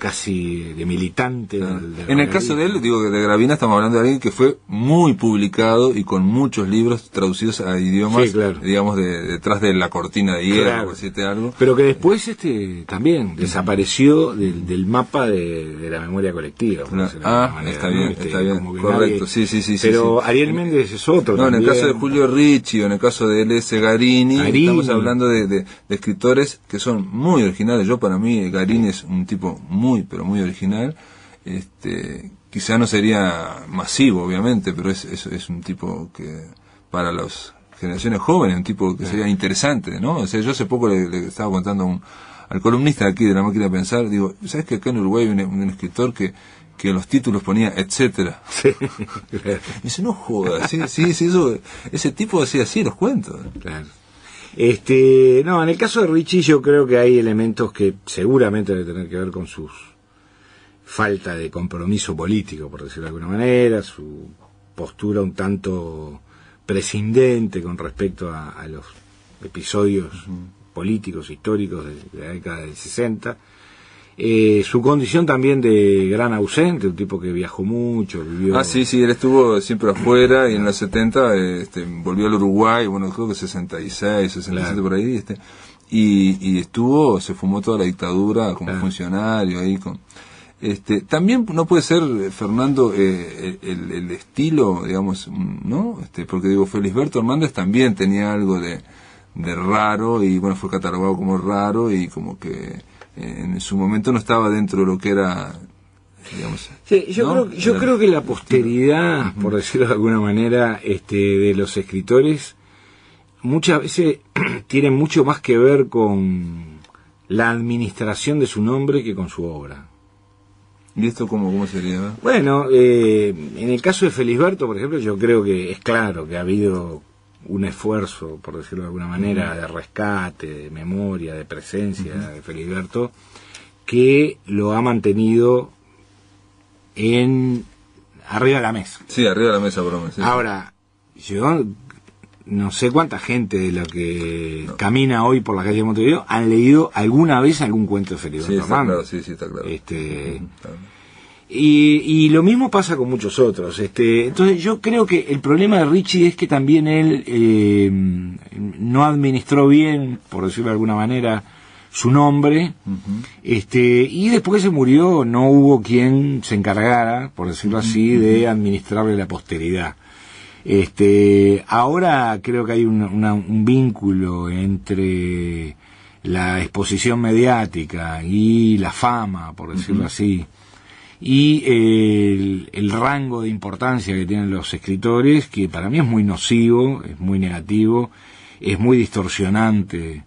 casi de militante. Claro. En el caso de él, digo que de Gravina estamos hablando de alguien que fue muy publicado y con muchos libros traducidos a idiomas, sí, claro, digamos, detrás de la cortina de hierro, claro, por decirte algo. Pero que después también desapareció del mapa de la memoria colectiva. Está bien, está bien, correcto, sí. Pero sí. Ariel Méndez es otro. No, también. En el caso de Julio Ricci o en el caso de L.S. Garini, estamos hablando de escritores que son muy originales. Yo, para mí, Garini es un tipo pero muy original. Quizá no sería masivo, obviamente, pero es un tipo que para las generaciones jóvenes, un tipo que sería interesante, ¿no? O sea, yo hace poco le estaba contando al columnista aquí de La Máquina de Pensar, digo, ¿sabes que acá en Uruguay hay un escritor que en los títulos ponía etcétera? Sí. Me dice, no jodas, sí, ese tipo hacía así los cuentos. Claro. No, en el caso de Ricci yo creo que hay elementos que seguramente deben tener que ver con su falta de compromiso político, por decirlo de alguna manera, su postura un tanto prescindente con respecto a los episodios políticos, históricos de la década del 60. Su condición también de gran ausente, un tipo que viajó mucho, vivió... Sí, él estuvo siempre afuera y en los 70 volvió al Uruguay, bueno, creo que 66, 67 claro, por ahí, y se fumó toda la dictadura como funcionario ahí con... también no puede ser, Fernando, el estilo, digamos, ¿no? Porque digo, Felisberto Hernández también tenía algo de raro y bueno, fue catalogado como raro y como que en su momento no estaba dentro de lo que era, digamos. Sí, yo creo que la posteridad, por decirlo de alguna manera, de los escritores muchas veces tiene mucho más que ver con la administración de su nombre que con su obra. ¿Y esto cómo sería? Bueno, en el caso de Felisberto, por ejemplo, yo creo que es claro que ha habido un esfuerzo, por decirlo de alguna manera, de rescate, de memoria, de presencia de Felisberto, que lo ha mantenido arriba de la mesa. Sí, arriba de la mesa, broma. Sí. Ahora, yo no sé cuánta gente de la que camina hoy por la calle de Montevideo han leído alguna vez algún cuento de Felisberto Hernández. Sí, está claro. Y lo mismo pasa con muchos otros. Entonces yo creo que el problema de Ricci es que también él no administró bien, por decirlo de alguna manera, su nombre, y después que se murió no hubo quien se encargara, por decirlo así, de administrarle la posteridad. Ahora creo que hay un vínculo entre la exposición mediática y la fama, por decirlo así, y el rango de importancia que tienen los escritores, que para mí es muy nocivo, es muy negativo, es muy distorsionante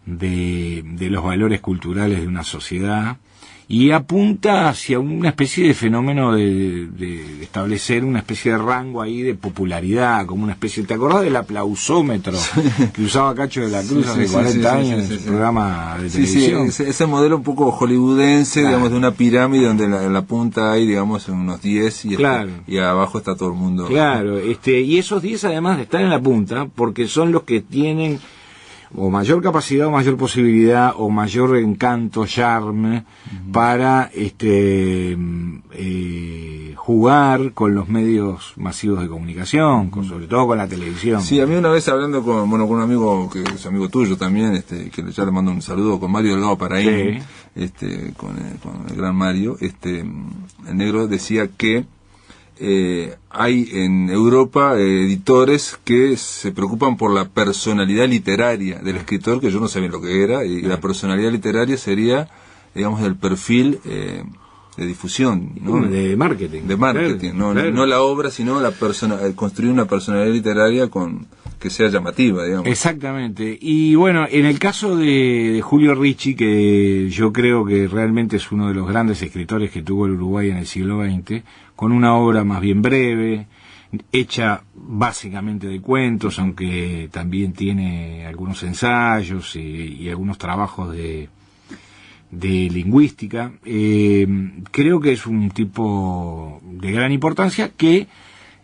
de los valores culturales de una sociedad, y apunta hacia una especie de fenómeno de establecer una especie de rango ahí de popularidad, como una especie... ¿Te acordás del aplausómetro que usaba Cacho de la Cruz hace 40 años en su programa de televisión? Sí, ese modelo un poco hollywoodense, digamos, de una pirámide donde en la punta hay, digamos, unos 10 y abajo está todo el mundo. Claro, y esos 10 además están en la punta porque son los que tienen o mayor capacidad o mayor posibilidad o mayor encanto, charme para jugar con los medios masivos de comunicación, sobre todo con la televisión. Sí, a mí una vez hablando con un amigo que es amigo tuyo también, que ya le mando un saludo, con Mario Delgado Paraín, con el gran Mario, el negro decía que hay en Europa editores que se preocupan por la personalidad literaria del escritor, que yo no sabía lo que era, y la personalidad literaria sería, digamos, del perfil de difusión, ¿no? De marketing. De marketing, no la obra, sino construir una personalidad literaria que sea llamativa, digamos. Exactamente. Y bueno, en el caso de Julio Ricci, que yo creo que realmente es uno de los grandes escritores que tuvo el Uruguay en el siglo XX, con una obra más bien breve, hecha básicamente de cuentos, aunque también tiene algunos ensayos y algunos trabajos de lingüística. Creo que es un tipo de gran importancia que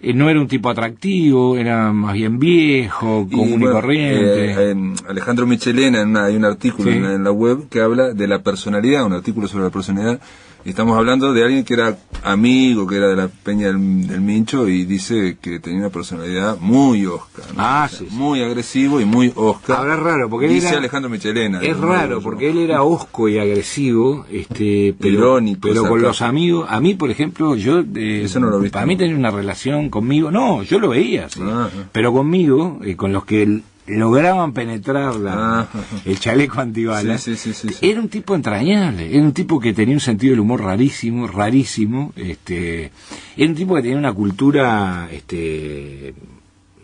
no era un tipo atractivo, era más bien viejo, común y corriente. Alejandro Michelena, hay un artículo Sí. en la web que habla de la personalidad, un artículo sobre la personalidad, y estamos hablando de alguien que era amigo, que era de la Peña del Mincho, y dice que tenía una personalidad muy Oscar, ¿no? Sí. Muy agresivo y muy Oscar. Ahora es raro, porque él dice era, Alejandro Michelena. es raro, porque él era hosco y agresivo, irónico, pero con sarcástico. los amigos, a mí, por ejemplo, yo, Eso no lo viste, para mí tenía una relación conmigo, no, yo lo veía, sí, pero conmigo, con los que lograban penetrar el chaleco antibalas, Sí. era un tipo entrañable, era un tipo que tenía un sentido del humor rarísimo, era un tipo que tenía una cultura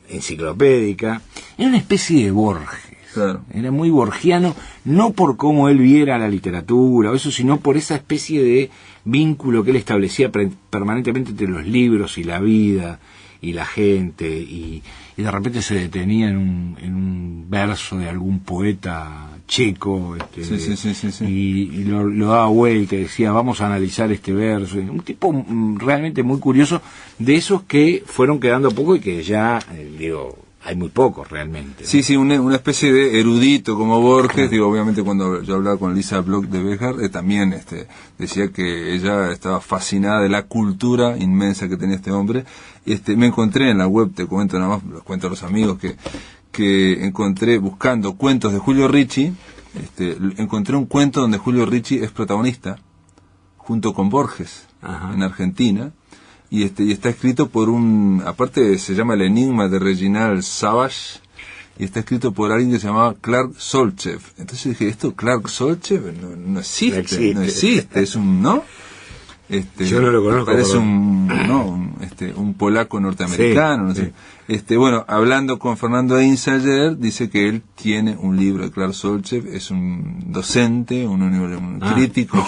enciclopédica, era una especie de Borges. Claro. Era muy borgiano, no por cómo él viera la literatura o eso, sino por esa especie de vínculo que él establecía permanentemente entre los libros y la vida y la gente, y de repente se detenía en un verso de algún poeta checo, y lo daba vuelta y decía, vamos a analizar este verso. Un tipo realmente muy curioso, de esos que fueron quedando poco y que ya, hay muy pocos realmente, ¿no? Sí, una especie de erudito como Borges. Obviamente cuando yo hablaba con Lisa Bloch de Béjar, también decía que ella estaba fascinada de la cultura inmensa que tenía este hombre. Me encontré en la web, te cuento nada más, los cuento a los amigos, que encontré buscando cuentos de Julio Ricci, encontré un cuento donde Julio Ricci es protagonista, junto con Borges, en Argentina. Y está escrito por aparte se llama El enigma de Reginald Savage, y está escrito por alguien que se llamaba Clark Solchev. Entonces dije, esto Clark Solchev no existe, es un, ¿no? Yo no lo conozco. Parece un polaco norteamericano, no sé. Bueno, hablando con Fernando Einz ayer, dice que él tiene un libro de Clark Solchev, es un docente, un crítico,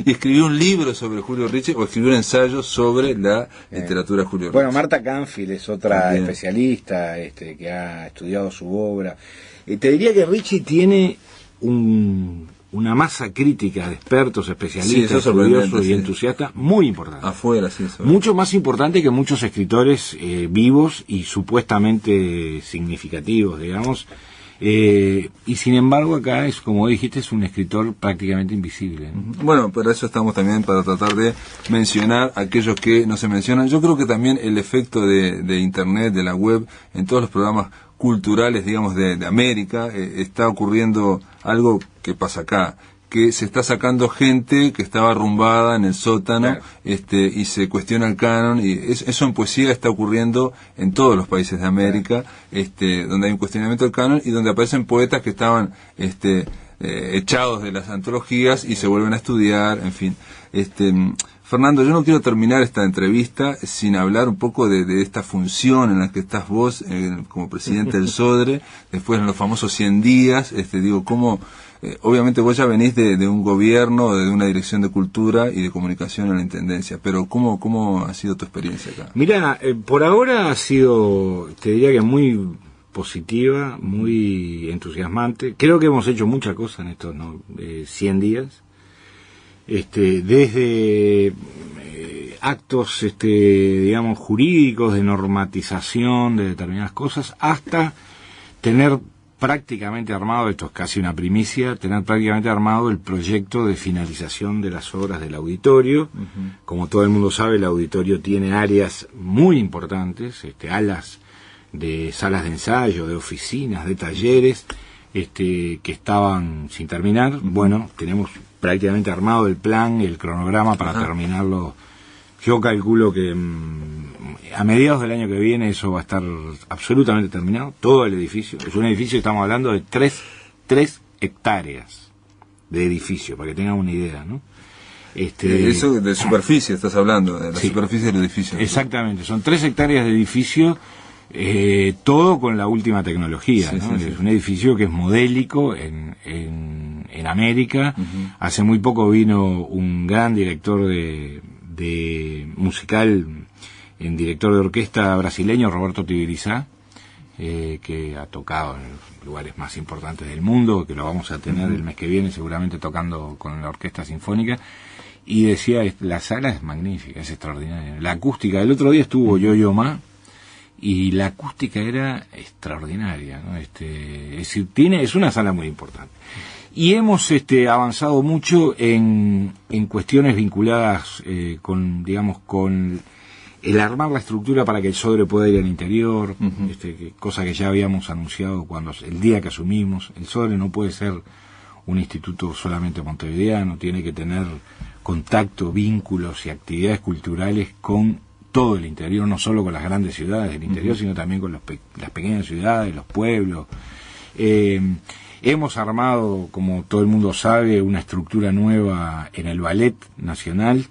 y escribió un libro sobre Julio Ricci, o escribió un ensayo sobre la literatura de Julio Ricci. Bueno, Marta Canfield es otra También. especialista que ha estudiado su obra. Te diría que Ricci tiene una masa crítica de expertos, especialistas, estudiosos y entusiastas muy importante. Afuera, mucho más importante que muchos escritores vivos y supuestamente significativos, digamos. Y sin embargo acá es, como dijiste, es un escritor prácticamente invisible, ¿no? Bueno, para eso estamos también, para tratar de mencionar aquellos que no se mencionan. Yo creo que también el efecto de Internet, de la web, en todos los programas culturales, digamos, de América, está ocurriendo algo que pasa acá, que se está sacando gente que estaba arrumbada en el sótano, y se cuestiona el canon, y eso en poesía está ocurriendo en todos los países de América, donde hay un cuestionamiento del canon y donde aparecen poetas que estaban echados de las antologías y se vuelven a estudiar, en fin. Fernando, yo no quiero terminar esta entrevista sin hablar un poco de esta función en la que estás vos como presidente del SODRE, después en los famosos 100 días, cómo, obviamente vos ya venís de un gobierno, de una dirección de cultura y de comunicación en la Intendencia, pero ¿cómo ha sido tu experiencia acá? Mira, por ahora ha sido, te diría que muy positiva, muy entusiasmante. Creo que hemos hecho muchas cosas en estos 100 días. Desde actos, digamos, jurídicos de normatización de determinadas cosas, hasta tener prácticamente armado, esto es casi una primicia, tener prácticamente armado el proyecto de finalización de las obras del auditorio. Como todo el mundo sabe, el auditorio tiene áreas muy importantes, alas de salas de ensayo, de oficinas, de talleres, que estaban sin terminar. Bueno, tenemos prácticamente armado el plan, el cronograma para terminarlo. Yo calculo que a mediados del año que viene eso va a estar absolutamente terminado, todo el edificio. Es un edificio, estamos hablando de 3 hectáreas de edificio, para que tengan una idea, ¿no? Eso de superficie estás hablando, de la superficie del edificio. Exactamente, son 3 hectáreas de edificio, todo con la última tecnología, ¿no? Es un edificio que es modélico en América. Hace muy poco vino un gran director de musical, director de orquesta brasileño, Roberto Tibirizá, que ha tocado en los lugares más importantes del mundo, que lo vamos a tener el mes que viene seguramente tocando con la Orquesta Sinfónica, y decía, la sala es magnífica, es extraordinaria. La acústica, el otro día estuvo Yo-Yo Ma, y la acústica era extraordinaria, ¿no? Es decir, es una sala muy importante. Y hemos avanzado mucho en cuestiones vinculadas con el armar la estructura para que el Sodre pueda ir al interior, cosa que ya habíamos anunciado el día que asumimos. El Sodre no puede ser un instituto solamente montevideano, tiene que tener contacto, vínculos y actividades culturales con todo el interior, no solo con las grandes ciudades del interior, sino también con las pequeñas ciudades, los pueblos. Hemos armado, como todo el mundo sabe, una estructura nueva en el Ballet Nacional.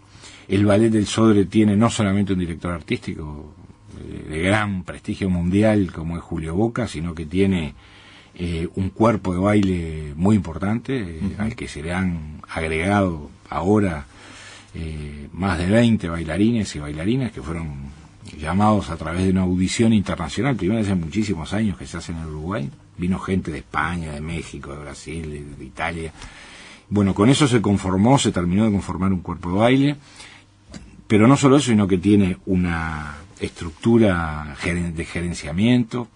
El Ballet del Sodre tiene no solamente un director artístico de gran prestigio mundial como es Julio Boca, sino que tiene un cuerpo de baile muy importante, al que se le han agregado ahora más de 20 bailarines y bailarinas que fueron llamados a través de una audición internacional, primero hace muchísimos años que se hace en el Uruguay. Vino gente de España, de México, de Brasil, de Italia. Bueno, con eso se terminó de conformar un cuerpo de baile, pero no solo eso, sino que tiene una estructura de gerenciamiento.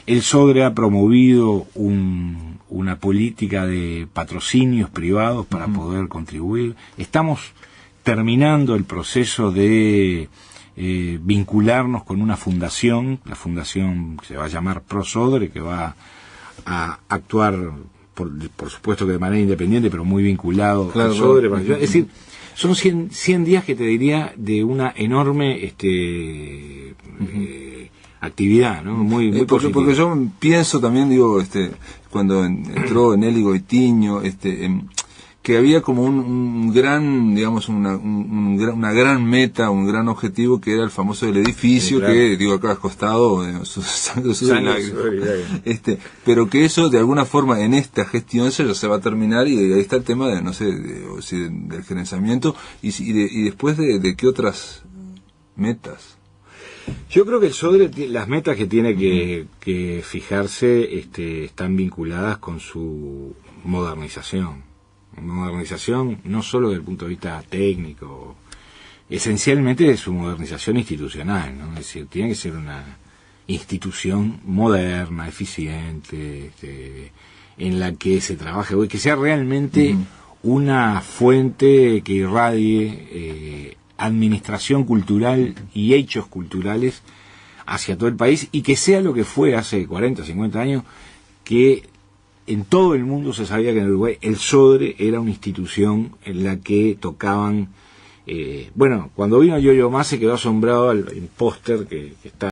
El Sodre ha promovido una política de patrocinios privados para poder contribuir. Estamos terminando el proceso de vincularnos con una fundación, la fundación que se va a llamar Pro Sodre, que va a actuar, por supuesto que de manera independiente, pero muy vinculado al Sodre. Es decir, son 100 días que te diría de una enorme actividad, ¿no? Muy positiva. Porque yo pienso también, cuando entró Nelly Goitiño, que había como un gran, digamos, una gran meta, un gran objetivo, que era el famoso del edificio, sí, claro, que, acá has costado pero que eso, de alguna forma, en esta gestión se va a terminar, y ahí está el tema de, no sé, del gerenciamiento, y después de qué otras metas. Yo creo que el Sodre, las metas que tiene que fijarse, están vinculadas con su modernización no solo desde el punto de vista técnico, esencialmente de su modernización institucional, ¿no? Es decir, tiene que ser una institución moderna, eficiente, en la que se trabaje, que sea realmente una fuente que irradie administración cultural y hechos culturales hacia todo el país, y que sea lo que fue hace 40, 50 años, que en todo el mundo se sabía que en Uruguay el Sodre era una institución en la que tocaban, cuando vino Yo-Yo Ma se quedó asombrado al póster que está